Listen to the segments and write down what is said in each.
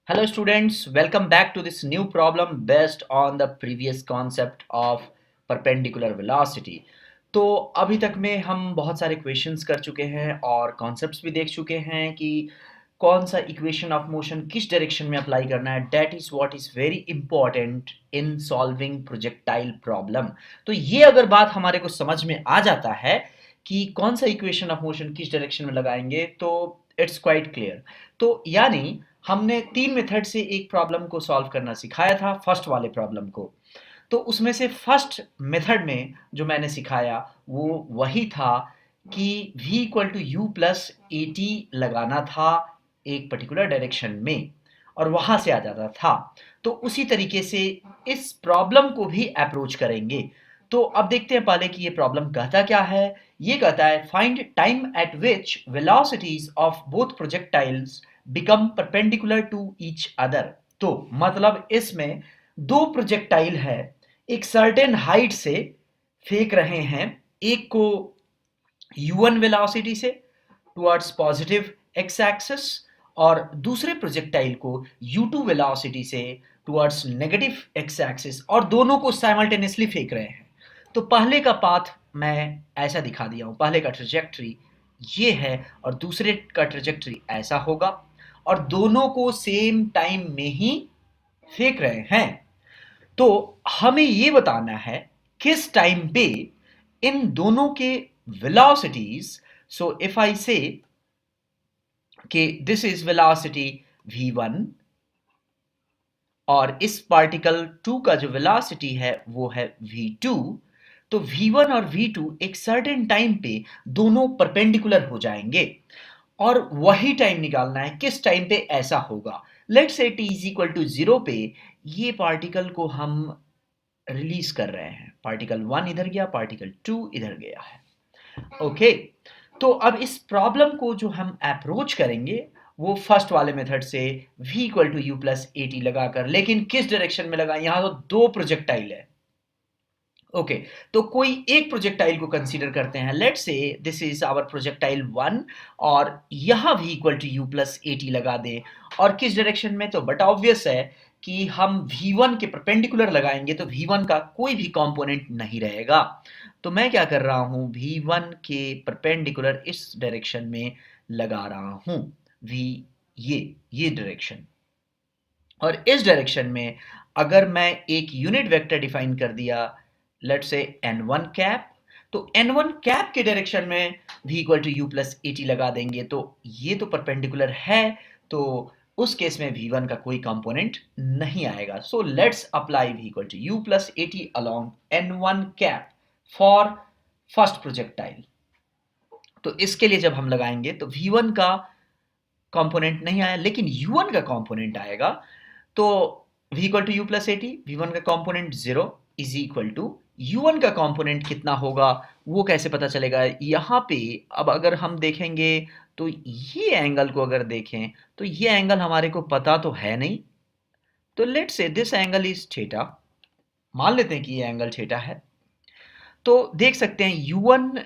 Hello students, welcome back to this new problem based on the previous concept of perpendicular velocity. तो अभी तक में हम बहुत सारे क्वेश्चंस कर चुके हैं और कॉन्सेप्ट्स भी देख चुके हैं कि कौन सा इक्वेशन ऑफ मोशन किस डायरेक्शन में अप्लाई करना है. That is what is very important in solving projectile problem. तो ये अगर बात हमारे को समझ में आ जाता है कि कौन सा इक्वेशन ऑफ मोशन किस डायरेक्शन में लगाएंगे तो इट्स क्वाइट क्लियर. तो यानी हमने तीन मेथड से एक प्रॉब्लम को सॉल्व करना सिखाया था फर्स्ट वाले प्रॉब्लम को. तो उसमें से फर्स्ट मेथड में जो मैंने सिखाया वो वही था कि v equal to you plus A t लगाना था एक पर्टिकुलर डायरेक्शन में और वहां से आ जाता था. तो उसी तरीके से इस प्रॉब्लम को भी अप्रोच करेंगे. तो अब देखते हैं पहले कि ये प्रॉब्लम कहता क्या है. ये कहता है find time at which velocities of both projectiles become perpendicular to each other. तो मतलब इसमें दो प्रोजेक्टाइल है एक सर्टेन हाइट से फेंक रहे हैं. एक को u1 वेलोसिटी से टुवर्ड्स पॉजिटिव एक्स एक्सिस और दूसरे प्रोजेक्टाइल को u2 वेलोसिटी से टुवर्ड्स नेगेटिव एक्स एक्सिस और दोनों को साइमल्टेनियसली फेंक रहे हैं. तो पहले का पाथ मैं ऐसा दिखा दिया हूं. पहले का ट्रेजेक्ट्री ये है और दूसरे का ट्रेजेक्ट्री ऐसा होगा और दोनों को सेम टाइम में ही फेंक रहे हैं. तो हमें ये बताना है किस टाइम पे इन दोनों के वेलोसिटीज. सो इफ आई से कि दिस इज वेलोसिटी v1 और इस पार्टिकल 2 का जो वेलोसिटी है वो है v2. तो v1 और v2 एक सर्टेन टाइम पे दोनों परपेंडिकुलर हो जाएंगे और वही टाइम निकालना है किस टाइम पे ऐसा होगा. Let's say t is equal to 0 पे ये पार्टिकल को हम रिलीज कर रहे हैं. पार्टिकल 1 इधर गया, पार्टिकल 2 इधर गया है. ओके. तो अब इस प्रॉब्लम को जो हम अप्रोच करेंगे वो फर्स्ट वाले मेथड से v equal to you plus A t लगाकर. लेकिन किस डायरेक्शन में लगाएं. यहां तो दो प्रोजेक्टाइल है. ओके. तो कोई एक प्रोजेक्टाइल को कंसीडर करते हैं. Let's say this is our projectile 1 और यहां v equal to you plus A t लगा दें. और किस डायरेक्शन में तो बट ऑब्वियस है कि हम v1 के परपेंडिकुलर लगाएंगे तो v1 का कोई भी कंपोनेंट नहीं रहेगा. तो मैं क्या कर रहा हूं v1 के परपेंडिकुलर इस डायरेक्शन में लगा रहा हूं. v ये डायरेक्शन और इस डायरेक्शन में अगर मैं एक यूनिट वेक्टर डिफाइन कर दिया लेट्स से n1 कैप. तो n1 कैप के डायरेक्शन में v equal to you plus A t लगा देंगे तो ये तो परपेंडिकुलर है. तो उस केस में v1 का कोई कंपोनेंट नहीं आएगा. So let's apply v equal to you plus A t along n1 cap for first projectile. तो इसके लिए जब हम लगाएंगे तो v1 का कंपोनेंट नहीं आया लेकिन u1 का कंपोनेंट आएगा. तो v equal to you plus A t, v1 का component 0 is equal to u1 का कंपोनेंट कितना होगा वो कैसे पता चलेगा. यहाँ पे अब अगर हम देखेंगे तो ये एंगल को अगर देखें तो ये एंगल हमारे को पता तो है नहीं. तो let's say this angle is theta. मान लेते हैं कि ये एंगल थीटा है. तो देख सकते हैं u1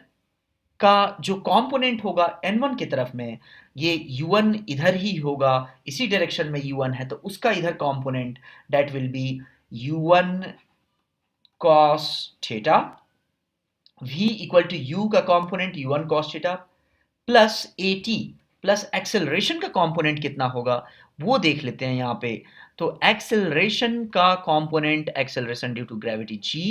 का जो कंपोनेंट होगा n1 की तरफ में ये u1 इधर ही होगा. इसी डायरेक्शन में u1 है तो उसका इधर component that will be u1 cos theta. v equal to u का component u1 cos theta plus ए टी प्लस एक्सेलरेशन का कंपोनेंट कितना होगा वो देख लेते हैं यहाँ पे. तो एक्सेलरेशन का component acceleration due to gravity g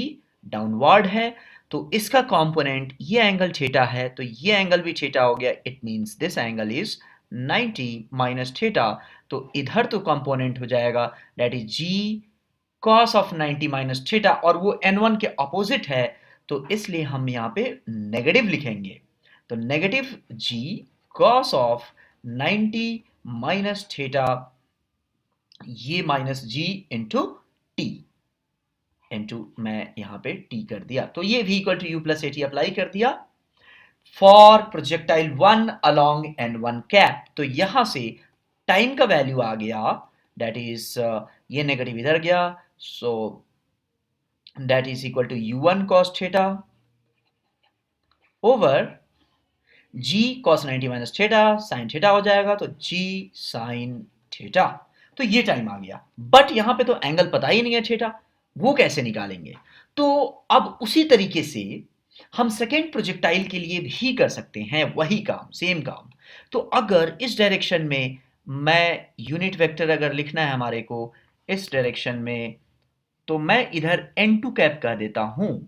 downward है. तो इसका कंपोनेंट ये एंगल थीटा है तो ये एंगल भी थीटा हो गया. It means this angle is 90 minus theta. तो इधर तो कंपोनेंट हो जाएगा that is g cos of 90 minus theta और वो n1 के अपोजिट है तो इसलिए हम यहाँ पे नेगेटिव लिखेंगे. तो negative g cos of 90 minus theta ये minus g into T into मैं यहाँ पे t कर दिया. तो ये v equal to you plus A T apply कर दिया for projectile 1 along n1 cap. तो यहां से टाइम का वैल्यू आ गया दैट इज ये नेगेटिव इधर गया. So that is equal to u1 cos theta over g cos 90 minus theta sine theta हो जाएगा. तो g साइन थीटा. तो ये टाइम आ गया, बट यहां पे तो एंगल पता ही नहीं है थीटा, वो कैसे निकालेंगे? तो अब उसी तरीके से हम सेकेंड प्रोजेक्टाइल के लिए भी कर सकते हैं वही काम, सेम काम। तो अगर इस डायरेक्शन में मैं यूनिट वेक्टर अगर लिखना है हमारे को इस डायरेक्शन में, तो मैं इधर n2 कैप कह देता हूं,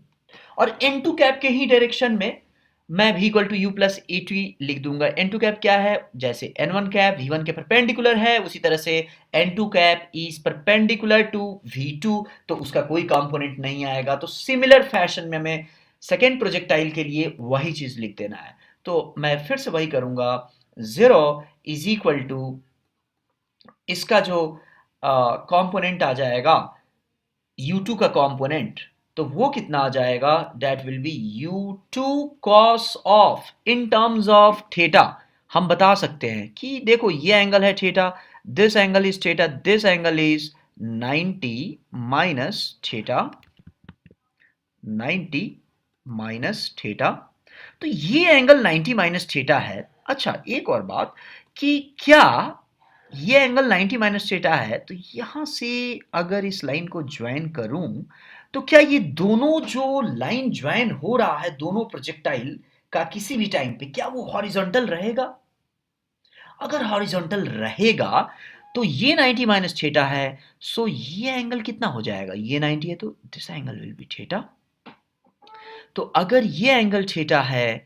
और n2 कैप के ही डायरेक्शन में मैं v equal to you plus A t लिख दूंगा। n2 कैप क्या है? जैसे n1 कैप v1 के परपेंडिकुलर है, उसी तरह से n2 cap is perpendicular to v2, तो उसका कोई कंपोनेंट नहीं आएगा। तो सिमिलर फैशन में हमें सेकेंड प्रोजेक्टाइल के लिए वही चीज लिख देना है। तो मैं फिर से वही करूंगा, 0 इज इक्वल टू इसका जो कंपोनेंट आ जाएगा u2 का कंपोनेंट, तो वो कितना आ जाएगा? That will be u2 cos of, in terms of theta हम बता सकते हैं कि देखो ये एंगल है theta, this angle is theta, this angle is 90 minus theta, 90 minus theta. तो ये एंगल 90 माइनस थीटा है। अच्छा एक और बात कि क्या ये एंगल 90 माइनस थीटा है, तो यहां से अगर इस लाइन को ज्वाइन करूं, तो क्या ये दोनों जो लाइन ज्वाइन हो रहा है दोनों प्रोजेक्टाइल का किसी भी टाइम पे, क्या वो हॉरिजॉन्टल रहेगा? अगर हॉरिजॉन्टल रहेगा तो ये 90 माइनस थीटा है, सो ये एंगल कितना हो जाएगा? ये 90 है तो this angle will be theta. तो अगर ये एंगल थीटा है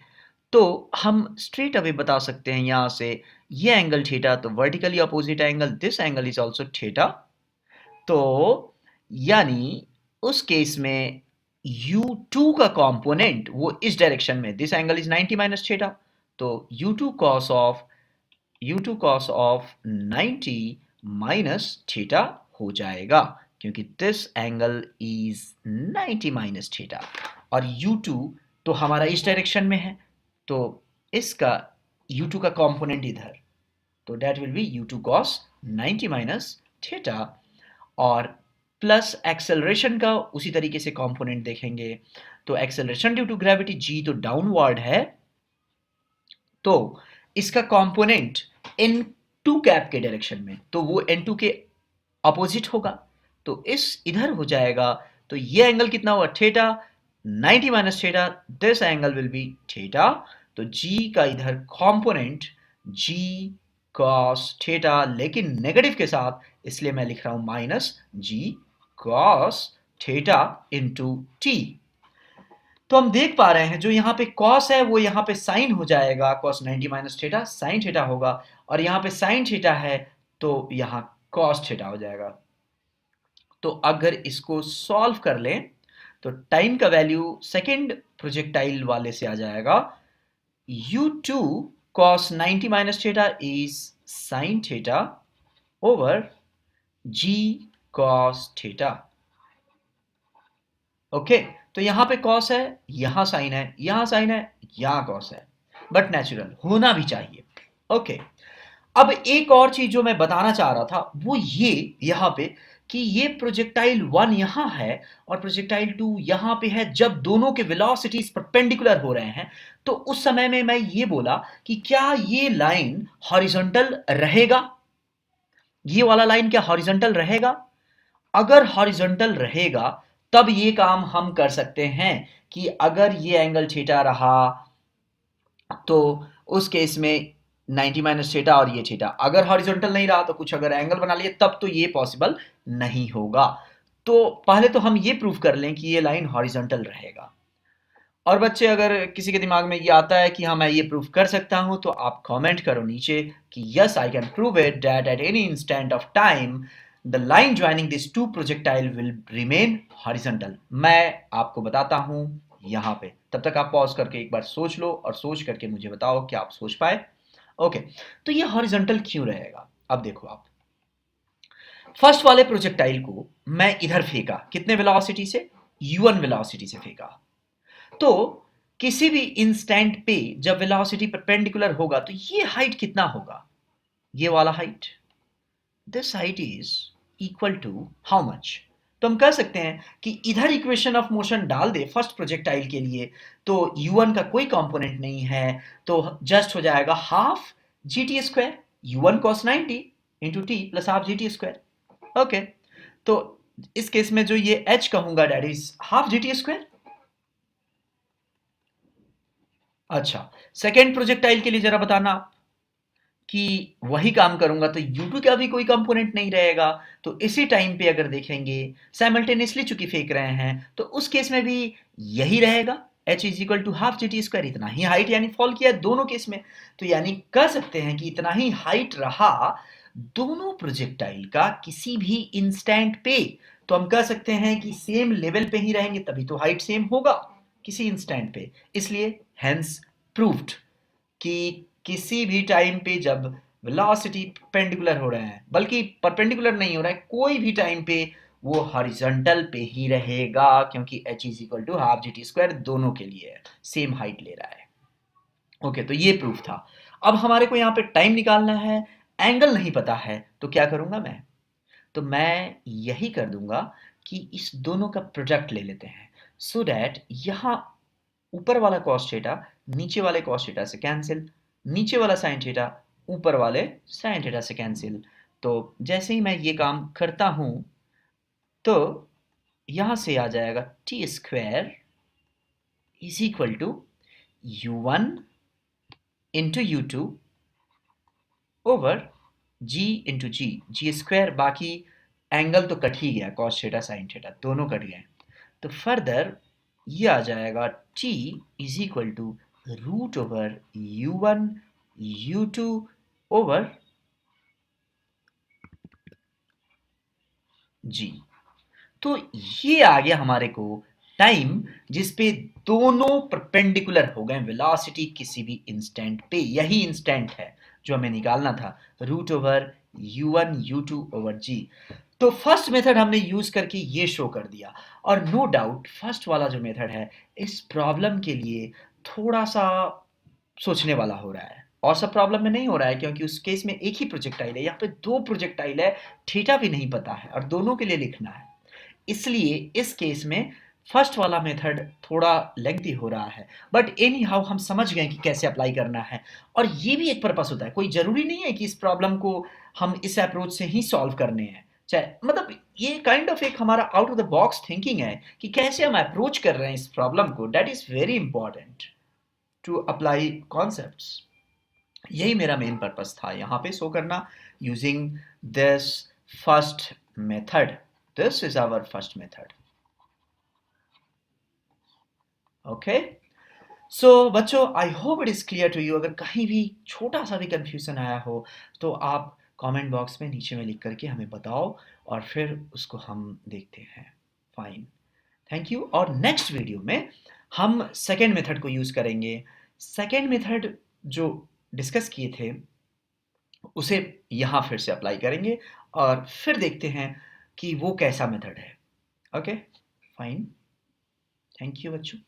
तो हम स्ट्रेट अवे बता सकते हैं यहां से ये एंगल थीटा, तो vertically opposite angle this angle is also theta. तो यानी उस केस में u2 का कंपोनेंट वो इस डायरेक्शन में, this angle is 90 minus theta, तो u2 cos of 90 minus theta हो जाएगा, क्योंकि this angle is 90 minus theta और u2 तो हमारा इस डायरेक्शन में है, तो इसका u2 का कंपोनेंट इधर, तो that will be u2 cos 90 minus theta. और प्लस एक्सेलरेशन का उसी तरीके से कंपोनेंट देखेंगे, तो acceleration due to gravity g तो डाउनवर्ड है, तो इसका कंपोनेंट n2 कैप के डायरेक्शन में, तो वो n2 के अपोजिट होगा, तो इस इधर हो जाएगा। तो ये एंगल कितना हुआ? Theta, 90 minus theta, this angle will be theta. तो g का इधर कंपोनेंट g cos थीटा, लेकिन नेगेटिव के साथ, इसलिए मैं लिख रहा हूं minus g cos theta into t। तो हम देख पा रहे हैं जो यहाँ पे cos है वो यहाँ पे sin हो जाएगा, cos 90 minus theta sin theta होगा, और यहाँ पे sin थीटा है तो यहाँ cos थीटा हो जाएगा। तो अगर इसको सॉल्व कर लें तो टाइम का वैल्यू सेकेंड प्रोजेक्टाइल वाले से आ जाएगा, u2 cos 90 minus theta is sin theta over g cos theta. Okay, तो यहां पे cos है, यहां sin है, यहां sin है, यहां cos है, बट नेचुरल होना भी चाहिए। ओके, अब एक और चीज जो मैं बताना चाह रहा था वो ये यहां पे कि ये प्रोजेक्टाइल 1 यहां है और प्रोजेक्टाइल 2 यहां पे है, जब दोनों के वेलोसिटीज परपेंडिकुलर हो रहे हैं, तो उस समय में मैं ये बोला कि क्या ये लाइन हॉरिजॉन्टल रहेगा? ये वाला लाइन क्या हॉरिजॉन्टल रहेगा? अगर हॉरिजॉन्टल रहेगा तब ये काम हम कर सकते हैं कि अगर ये एंगल थीटा रहा तो उस केस में 90 माइनस थीटा और ये थीटा, अगर हॉरिजॉन्टल नहीं रहा तो कुछ अगर एंगल बना लिए तब तो ये पॉसिबल नहीं होगा। तो पहले तो हम ये प्रूव कर लें कि ये लाइन हॉरिजॉन्टल रहेगा। और बच्चे अगर किसी के दिमाग में ये आता है कि हाँ मैं ये प्रूव कर सकता हूं, तो आप कमेंट करो नीचे कि yes I can prove it that at any instant of time the line joining this two projectile will remain horizontal. मैं आपको बताता हूं यहां पे, तब तक आप पॉज करके एक बार सोच लो और सोच करके मुझे बताओ कि आप सोच पाए। ओके, तो ये हॉरिजॉन्टल क्यों रहेगा? अब देखो आप, फर्स्ट वाले प्रोजेक्टाइल को मैं इधर फेंका, कितने वेलोसिटी से? u1 वेलोसिटी से फेंका। तो किसी भी इंस्टेंट पे जब वेलोसिटी परपेंडिकुलर होगा तो ये हाइट कितना होगा? ये वाला height, this height is equal to how much? तो हम कह सकते हैं कि इधर इक्वेशन ऑफ मोशन डाल दे फर्स्ट प्रोजेक्टाइल के लिए, तो u1 का कोई कंपोनेंट नहीं है, तो जस्ट हो जाएगा half g t square u1 cos 90 into T plus half g t square. Okay, तो इस केस में जो ये h कहूंगा that is half g t square. अच्छा, सेकेंड प्रोजेक्टाइल के लिए जरा बताना आप कि वही काम करूंगा तो U2 का भी कोई कंपोनेंट नहीं रहेगा, तो इसी टाइम पे अगर देखेंगे साइमल्टेनियसली चूंकि फेंक रहे हैं तो उस केस में भी यही रहेगा, h is equal to half g t square. इतना ही हाइट यानी फॉल किया दोनों केस में, तो यानी कह सकते हैं कि इतना ही हाइट रहा दोनों प्रोजेक्टाइल का किसी भी इंस्टेंट पे, तो हम कह सकते हैं कि सेम लेवल पे ही रहेंगे, तभी तो हाइट सेम होगा किसी इंस्टेंट पे। इसलिए हेंस प्रूव्ड कि किसी भी टाइम पे जब वेलोसिटी परपेंडिकुलर हो रहे हैं, बल्कि परपेंडिकुलर नहीं हो रहा है, कोई भी टाइम पे वो हॉरिजॉन्टल पे ही रहेगा, क्योंकि h is equal to half g t square दोनों के लिए है, सेम हाइट ले रहा है। ओके, तो ये प्रूफ था। अब हमारे को यहाँ पे टाइम निकालना है, एंगल नहीं पता है, तो क्या करूंगा मैं, तो मैं यही कर दूंगा कि इस दोनों का प्रोडक्ट ले लेते हैं, सो दैट यहाँ ऊपर वाला cos थीटा नीचे वाले cos थीटा से कैंसिल, नीचे वाला sin थीटा ऊपर वाले sin थीटा से कैंसिल। तो जैसे ही मैं ये काम करता हूं तो यहां से आ जाएगा t square is equal to u1 into u2 over g into g square, बाकी एंगल तो कट ही गया, cos थीटा sin थीटा दोनों कट गए। तो फर्दर ये आ जाएगा t is equal to root over u1 u2 over g। तो ये आ गया हमारे को टाइम जिसपे दोनों परपेंडिकुलर हो गए वेलोसिटी किसी भी इंस्टेंट पे, यही इंस्टेंट है जो हमें निकालना था, root over u1 u2 over g। तो फर्स्ट मेथड हमने यूज करके ये शो कर दिया, और नो डाउट फर्स्ट वाला जो मेथड है इस प्रॉब्लम के लिए थोड़ा सा सोचने वाला हो रहा है, और सब प्रॉब्लम में नहीं हो रहा है, क्योंकि उस केस में एक ही प्रोजेक्टाइल है, यहाँ पे दो प्रोजेक्टाइल है, थीटा भी नहीं पता है और दोनों के लिए लिखना है। इसलिए इस केस में फर्स्ट वाला मेथड थोड़ा लेंथी हो रहा है, बट एनी हाउ हम समझ गए कि कैसे अप्लाई करना है, और ये भी एक पर्पस होता है, कोई जरूरी नहीं है कि इस प्रॉब्लम को हम इस अप्रोच से ही सॉल्व करने हैं, चाहे मतलब ये काइंड ऑफ एक हमारा out of the box thinking है कि कैसे हम अप्रोच कर रहे हैं इस प्रॉब्लम को, that is very important to apply concepts. यही मेरा मेन पर्पस था यहाँ पे शो करना, using this first method. This is our first method. Okay, so बच्चों I hope it is clear to you. अगर कहीं भी छोटा सा भी कंफ्यूजन आया हो तो आप कमेंट बॉक्स में नीचे में लिख करके हमें बताओ, और फिर उसको हम देखते हैं। Fine, thank you. और नेक्स्ट वीडियो में हम सेकेंड मेथड को यूज करेंगे। सेकेंड मेथड जो डिस्कस किए थे उसे यहाँ फिर से अप्लाई करेंगे, और फिर देखते हैं कि वो कैसा मेथड है। ओके, फाइन, थैंक यू बच्चों।